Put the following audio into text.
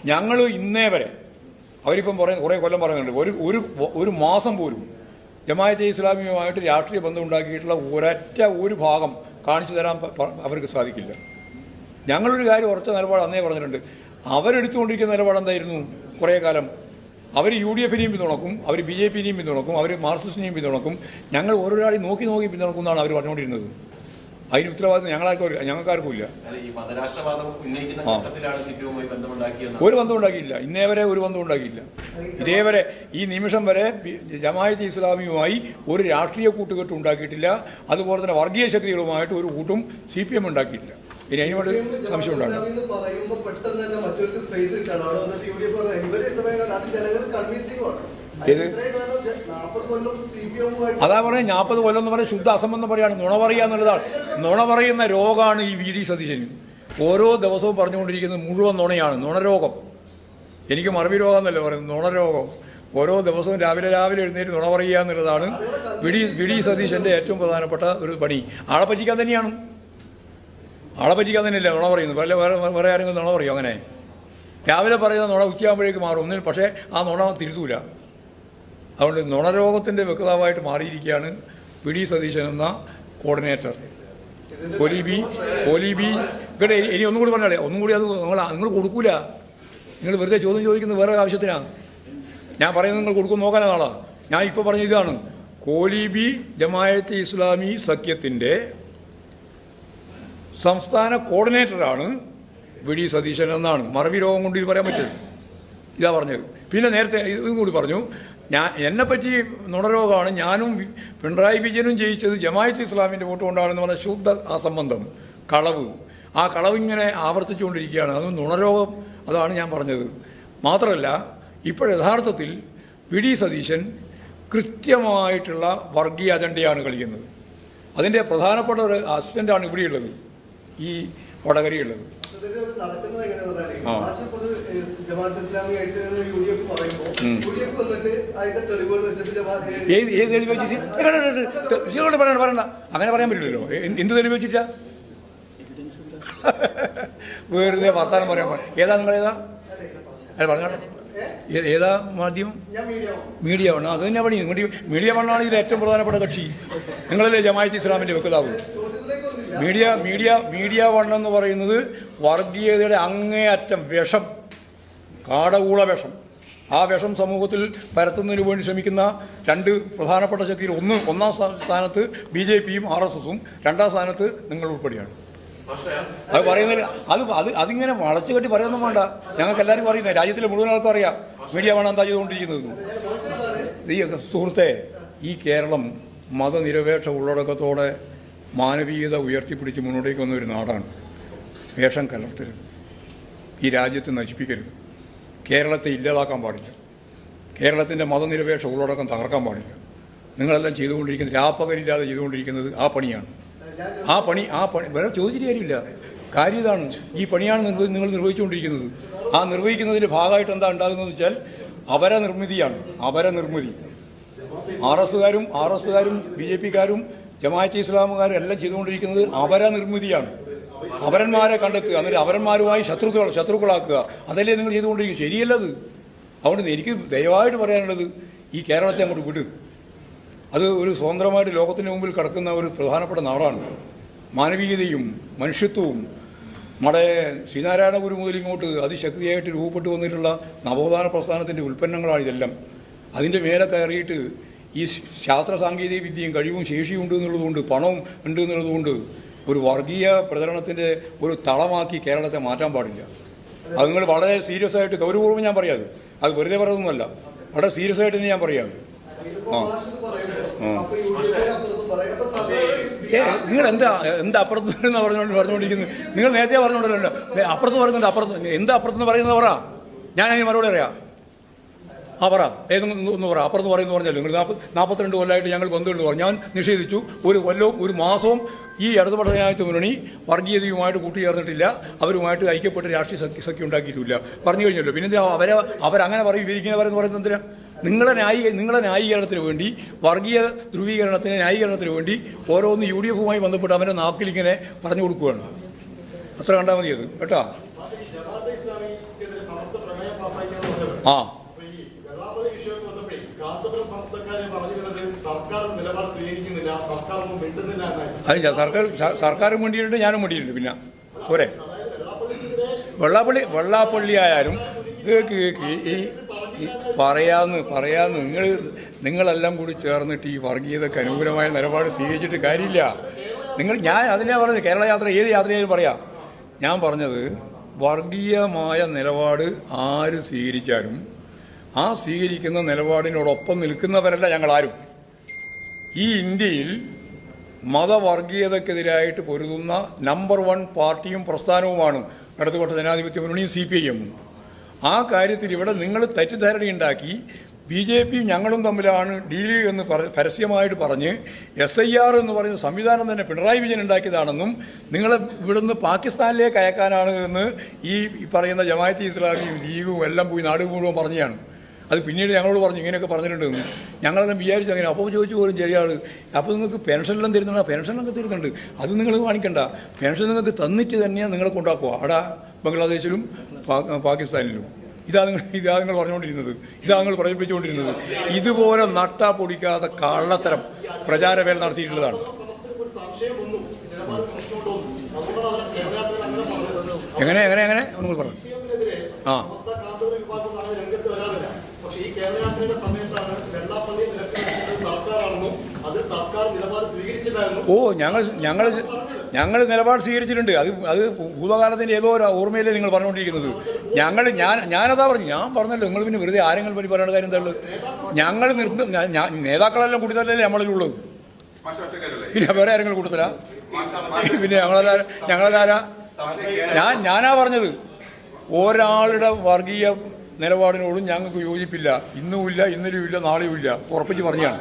ഞങ്ങൾ ഇന്നേ വരെ അവരിപ്പം കുറേ കൊല്ലം പറയുന്നുണ്ട്, ഒരു മാസം പോലും ജമാഅത്തെ ഇസ്ലാമിയുമായിട്ട് രാഷ്ട്രീയ ബന്ധം ഉണ്ടാക്കിയിട്ടുള്ള ഒരു ഭാഗം കാണിച്ചു തരാൻ അവർക്ക് സാധിക്കില്ല. ഞങ്ങളൊരു കാര്യം ഉറച്ച നിലപാട് അന്നേ പറഞ്ഞിട്ടുണ്ട്. അവരെടുത്തുകൊണ്ടിരിക്കുന്ന നിലപാട് എന്തായിരുന്നു? കുറേ കാലം അവർ UDF പിന്തുണക്കും, അവർ BJP പിന്തുണക്കും, അവർ മാർക്സിസ്റ്റിനെയും പിന്തുണക്കും, ഞങ്ങൾ ഓരോരാളെയും നോക്കി പിന്തുണക്കും എന്നാണ് അവർ പറഞ്ഞുകൊണ്ടിരുന്നത്. അതിന് ഉത്തരവാദിത്വം ഞങ്ങൾക്കാർക്കും ഇല്ല. ഒരു ബന്ധം ഉണ്ടാക്കിയില്ല, ഇന്നേ വരെ ഒരു ബന്ധം ഉണ്ടാക്കിയില്ല. ഇതേവരെ ഈ നിമിഷം വരെ ജമാഅത്തെ ഇസ്ലാമിയുമായി ഒരു രാഷ്ട്രീയ കൂട്ടുകെട്ട് ഉണ്ടാക്കിയിട്ടില്ല. അതുപോലെ തന്നെ വർഗീയ ശക്തികളുമായിട്ട് ഒരു കൂട്ടും CPM ഉണ്ടാക്കിയിട്ടില്ല. ഇനി അതിനോട് സംശയം ഉണ്ടാകും. അതാ പറയാം, 40 കൊല്ലം എന്ന് പറയാൻ ശുദ്ധ അസംബന്ധം പറയാണ്, നുണ പറയുക എന്നുള്ളതാണ്. നുണ പറയുന്ന രോഗമാണ് ഈ VD സതീശന്. ഓരോ ദിവസവും പറഞ്ഞുകൊണ്ടിരിക്കുന്നത് മുഴുവൻ നുണയാണ്, നുണരോഗം. എനിക്ക് മറവി രോഗം എന്നല്ല പറയുന്നത്, നുണരോഗം. ഓരോ ദിവസവും രാവിലെ എഴുന്നേറ്റ് നുണ പറയുക എന്നുള്ളതാണ് VD സതീശൻ്റെ ഏറ്റവും പ്രധാനപ്പെട്ട ഒരു പണി. ആളെ പറ്റിക്കാൻ തന്നെയാണ്, ആളെ പറ്റിക്കാൻ തന്നെയല്ല നുണ പറയുന്നത്. വേറെ ആരെങ്കിലും നുണ പറയും? അങ്ങനെ രാവിലെ പറയുന്ന നുണ ഉച്ചയാകുമ്പോഴേക്ക് മാറും ഒന്നിൽ, പക്ഷേ ആ നുണ തിരുത്തൂല. അതുകൊണ്ട് നുണരോഗത്തിൻ്റെ വ്യക്താവായിട്ട് മാറിയിരിക്കുകയാണ് VD സതീശൻ എന്ന കോർഡിനേറ്റർ. പോലീബി ഇവിടെ ഇനി ഒന്നും കൂടി പറഞ്ഞാലേ, ഒന്നും കൂടി അത് നിങ്ങൾ കൊടുക്കൂല. നിങ്ങൾ വെറുതെ ചോദ്യം ചോദിക്കുന്നത് വേറെ ആവശ്യത്തിനാണ്. ഞാൻ പറയുന്നത് നിങ്ങൾ കൊടുക്കും നോക്കാനാ നാളെ. ഞാൻ ഇപ്പോൾ പറഞ്ഞ ഇതാണ്, കോലീബി ജമാഅത്തെ ഇസ്ലാമി സഖ്യത്തിൻ്റെ സംസ്ഥാന കോർഡിനേറ്ററാണ് VD സതീശൻ എന്നാണ്. മറവി രോഗം കൊണ്ട് ഇത് പറയാൻ പറ്റും. ഇതാ പറഞ്ഞത്. പിന്നെ നേരത്തെ ഇതും കൂടി പറഞ്ഞു, എന്നെപ്പറ്റി നുണരോഗമാണ്, ഞാനും പിണറായി വിജയനും ജയിച്ചത് ജമാഅത്തെ ഇസ്ലാമിൻ്റെ വോട്ട് കൊണ്ടാണെന്ന് പറഞ്ഞ ശുദ്ധ അസംബന്ധം, കളവ്. ആ കളവ് ഇങ്ങനെ ആവർത്തിച്ചുകൊണ്ടിരിക്കുകയാണ്. അത് നുണരോഗം. അതാണ് ഞാൻ പറഞ്ഞത്. മാത്രമല്ല, ഇപ്പോൾ യഥാർത്ഥത്തിൽ VD സതീശൻ കൃത്യമായിട്ടുള്ള വർഗീയ അജണ്ടയാണ് കളിക്കുന്നത്. അതിൻ്റെ പ്രധാനപ്പെട്ട ഒരു ഹസ്ബൻഡാണ് ഇവിടെയുള്ളത്, ഈ വടകരയുള്ളത്. ഏത് തെളിവ് വെച്ചിട്ട് പറയണ്ട, അങ്ങനെ പറയാൻ പറ്റില്ലല്ലോ. എന്ത് തെളിവ് വെച്ചിട്ടാ? വെറുതെ വർത്താനം പറയാൻ പാടില്ല. ഏതാ നിങ്ങളേതാ? അല്ല പറഞ്ഞോട്ടെ, ഏതാ മാധ്യമം? മീഡിയ വണ്ണ. അത് തന്നെ പണി. മീഡിയ വണ്ണാണ് ഇതിൽ ഏറ്റവും പ്രധാനപ്പെട്ട കക്ഷി. നിങ്ങളല്ലേ ജമാഅത്തെ ഇസ്ലാമിൻ്റെ വെക്കതാവ്? മീഡിയ വണ്ണം എന്ന് പറയുന്നത് വർഗീയതയുടെ അങ്ങേയറ്റം വിഷം, കാടകൂള വിഷം. ആ വിഷം സമൂഹത്തിൽ പരത്തുന്നതിന് വേണ്ടി ശ്രമിക്കുന്ന രണ്ട് പ്രധാനപ്പെട്ട ശക്തിയിൽ ഒന്നാം സ്ഥാനത്ത് BJPയും RSSും, രണ്ടാം സ്ഥാനത്ത് നിങ്ങൾ ഉൾപ്പെടെയാണ്. അത് പറയുന്നതിൽ അതിങ്ങനെ വളച്ചു കെട്ടി പറയുന്നൊന്നും വേണ്ട. ഞങ്ങൾക്ക് എല്ലാവരും അറിയുന്നത്, രാജ്യത്തിലെ മുഴുവൻ ആൾക്കും അറിയാം മീഡിയ വേണം എന്താ ചെയ്തുകൊണ്ടിരിക്കുന്നത്. സുഹൃത്തെ, ഈ കേരളം മതനിരപേക്ഷ ഉള്ളടക്കത്തോടെ മാനവീയത ഉയർത്തിപ്പിടിച്ച് മുന്നോട്ടേക്ക് വന്ന ഒരു നാടാണ്. വേഷം കലർത്തരുത്, ഈ രാജ്യത്തെ നശിപ്പിക്കരുത്, കേരളത്തെ ഇല്ലാതാക്കാൻ പാടില്ല, കേരളത്തിൻ്റെ മതനിരപേക്ഷ ഉള്ളടക്കം തകർക്കാൻ പാടില്ല. നിങ്ങളെല്ലാം ചെയ്തുകൊണ്ടിരിക്കുന്നത്, രാപ്പകലില്ലാതെ ചെയ്തുകൊണ്ടിരിക്കുന്നത് ആ പണിയാണ്. ആ പണി വേറെ ചോദിച്ചിട്ട് കാര്യമില്ല. കാര്യം ഇതാണ്, ഈ പണിയാണ് നിങ്ങൾ നിർവഹിച്ചുകൊണ്ടിരിക്കുന്നത്. ആ നിർവഹിക്കുന്നതിൻ്റെ ഭാഗമായിട്ട് എന്താ ഉണ്ടാകുന്നതെന്ന് വെച്ചാൽ അപരനിർമ്മിതിയാണ്. അപരനിർമ്മിതി RSസുകാരും BJPക്കാരും ജമാഅത്തെ ഇസ്ലാമുകാരും എല്ലാം ചെയ്തുകൊണ്ടിരിക്കുന്നത് അപരനിർമ്മിതിയാണ്. അപരന്മാരെ കണ്ടെത്തുക, എന്നിട്ട് അവരന്മാരുമായി ശത്രുക്കളാക്കുക, അതല്ലേ നിങ്ങൾ ചെയ്തുകൊണ്ടിരിക്കുന്നത്. ശരിയല്ലത്. അതുകൊണ്ട് എനിക്ക് ദയവായിട്ട് പറയാനുള്ളത്, ഈ കേരളത്തെ അങ്ങോട്ട് വിട്. അത് ഒരു സ്വതന്ത്രമായിട്ട് ലോകത്തിന് മുമ്പിൽ കിടക്കുന്ന ഒരു പ്രധാനപ്പെട്ട നാടാണ്. മാനവികതയും മനുഷ്യത്വവും നമ്മുടെ ശ്രീനാരായണ ഗുരു മുതൽ ഇങ്ങോട്ട് അതിശക്തിയായിട്ട് രൂപപ്പെട്ടു വന്നിട്ടുള്ള നവോത്ഥാന പ്രസ്ഥാനത്തിൻ്റെ ഉൽപ്പന്നങ്ങളാണ് ഇതെല്ലാം. അതിൻ്റെ മേലെ കയറിയിട്ട് ഈ ശാസ്ത്ര സാങ്കേതിക വിദ്യയും കഴിവും ശേഷിയും ഉണ്ട് എന്നുള്ളതുകൊണ്ട്, പണവും ഉണ്ട് എന്നുള്ളതുകൊണ്ട് ഒരു വർഗീയ പ്രചരണത്തിൻ്റെ ഒരു തളമാക്കി കേരളത്തെ മാറ്റാൻ പാടില്ല. അത് നിങ്ങൾ വളരെ സീരിയസ് ആയിട്ട്, ഗൗരവപൂർവ്വം ഞാൻ പറയാം. അത് വെറുതെ പറയുന്നതല്ല, വളരെ സീരിയസ് ആയിട്ട് തന്നെ ഞാൻ പറയാം. നിങ്ങൾ എന്താ അപ്പുറത്ത് പറഞ്ഞുകൊണ്ടിരിക്കുന്നത്? നിങ്ങൾ നേരത്തെ പറഞ്ഞുകൊണ്ടല്ലോ അപ്പുറത്ത് പറയുന്നുണ്ട്. എന്താ അപ്പുറത്ത് പറയുന്നത് പറ, ഞാൻ അതിന് മറുപടി അറിയാം. പറ, ഒന്ന് പറ. അപ്പുറത്ത് പറയുന്നു പറഞ്ഞല്ലോ, നിങ്ങൾ 42 കൊല്ലമായിട്ട് ഞങ്ങൾ ബന്ധുക്കൾ പറഞ്ഞു. ഞാൻ നിഷേധിച്ചു. ഒരു കൊല്ലവും ഒരു മാസവും ഈ ഇടതുപക്ഷ ജനാധിപത്യ മുന്നണി വർഗീയതയുമായിട്ട് കൂട്ടിച്ചേർന്നിട്ടില്ല, അവരുമായിട്ട് ഐക്യപ്പെട്ട് രാഷ്ട്രീയ സഖ്യം ഉണ്ടാക്കിയിട്ടില്ല. പറഞ്ഞു കഴിഞ്ഞല്ലോ. പിന്നെ അവരങ്ങനെ പറയും, ഇവരിങ്ങനെ പറയുന്നത് എന്തിനാ? നിങ്ങളെ ന്യായീകരണത്തിന് വേണ്ടി, വർഗീയ ധ്രുവീകരണത്തിന് ന്യായീകരണത്തിന് വേണ്ടി ഓരോന്ന് UDFുമായി ബന്ധപ്പെട്ട് അവൻ്റെ നാക്കിലിങ്ങനെ പറഞ്ഞു കൊടുക്കുകയാണ്. അത്ര കണ്ടാൽ മതി അത് കേട്ടോ. ആ സർക്കാർ വേണ്ടിയിട്ടുണ്ട്, ഞാനും വേണ്ടിയിട്ടുണ്ട്. പിന്നെ പോരെ, വെള്ളാപ്പള്ളി ആയാലും പറയാന്ന് നിങ്ങളെല്ലാം കൂടി ചേർന്നിട്ട് ഈ വർഗീയതയ്ക്ക് അനുകൂലമായ നിലപാട് സ്വീകരിച്ചിട്ട് കാര്യമില്ല. ഞാൻ അതിനെ പറഞ്ഞത് കേരള യാത്ര ഏത് യാത്രയായാലും പറയാം. ഞാൻ പറഞ്ഞത് വർഗീയമായ നിലപാട് ആര് സ്വീകരിച്ചാലും ആ സ്വീകരിക്കുന്ന നിലപാടിനോടൊപ്പം നിൽക്കുന്നവരല്ല ഞങ്ങളാരും. ഈ ഇന്ത്യയിൽ മതവർഗീയതക്കെതിരായിട്ട് പൊരുതുന്ന നമ്പർ 1 പാർട്ടിയും പ്രസ്ഥാനവുമാണ് ഇടതുപക്ഷ ജനാധിപത്യ മുന്നണിയും CPIM. ആ കാര്യത്തിൽ ഇവിടെ നിങ്ങൾ തെറ്റിദ്ധാരണയുണ്ടാക്കി BJP ഞങ്ങളും തമ്മിലാണ് ഡീല് എന്ന് പരസ്യമായിട്ട് പറഞ്ഞ് SIR എന്ന് പറയുന്ന സംവിധാനം തന്നെ പിണറായി വിജയൻ ഉണ്ടാക്കിയതാണെന്നും നിങ്ങളെ ഇവിടുന്ന് പാകിസ്ഥാനിലേക്ക് അയക്കാനാണ് എന്ന് ഈ പറയുന്ന ജമാഅത്തെ ഇസ്ലാമിയും ലീഗും എല്ലാം പോയി നാട് മുഴുവൻ പറഞ്ഞതാണ്. അത് പിന്നീട് ഞങ്ങളോട് പറഞ്ഞു ഇങ്ങനെയൊക്കെ പറഞ്ഞിട്ടുണ്ടെന്ന്. ഞങ്ങളതും വിചാരിച്ചു അങ്ങനെ. അപ്പോൾ ചോദിച്ചു പോലും ചെറിയ ആൾ, അപ്പോൾ നിങ്ങൾക്ക് പെൻഷനെല്ലാം തരുന്നുണ്ട്. പെൻഷനൊക്കെ തരുന്നുണ്ട്, അത് നിങ്ങൾ കാണിക്കണ്ട. പെൻഷൻ നിങ്ങൾക്ക് തന്നിട്ട് തന്നെയാണ് നിങ്ങളെ കൊണ്ടാക്കുക അവിടെ ബംഗ്ലാദേശിലും പാകിസ്ഥാനിലും. ഇതാ നിങ്ങൾ പറഞ്ഞുകൊണ്ടിരുന്നത്, ഇതാ നിങ്ങൾ പ്രചരിപ്പിച്ചുകൊണ്ടിരുന്നത്. ഇതുപോലെ നട്ടാ പൊടിക്കാതെ കള്ളത്തരം പ്രചാരവേല നടത്തിയിട്ടുള്ളതാണ്. എങ്ങനെ ഒന്നും പറഞ്ഞു. ആ ഓ ഞങ്ങൾ നിലപാട് സ്വീകരിച്ചിട്ടുണ്ട്. അത് ഭൂതകാലത്തിൻ്റെ ഏതോ ഒരു ഓർമ്മയിലേ നിങ്ങൾ പറഞ്ഞുകൊണ്ടിരിക്കുന്നത്. ഞാനതാ പറഞ്ഞു. ഞാൻ പറഞ്ഞല്ലോ, നിങ്ങൾ പിന്നെ വെറുതെ ആരെങ്കിലും പറ്റി പറയേണ്ട കാര്യം എന്താ ഉള്ളത്? ഞങ്ങൾ നേതാക്കളെല്ലാം കൂടുതലല്ലേ നമ്മളിലുള്ളത്. പിന്നെ വേറെ ആരെങ്കിലും കൂടുതലാ? പിന്നെ ഞങ്ങളതാരാ? ഞാനാ പറഞ്ഞത് ഒരാളുടെ വർഗീയ നിലപാടിനോടും ഞങ്ങൾക്ക് യോജിപ്പില്ല. ഇന്നുമില്ല, ഇന്നലെയും ഇല്ല, നാളെയും ഇല്ല. ഉറപ്പിച്ച് പറഞ്ഞാണ്.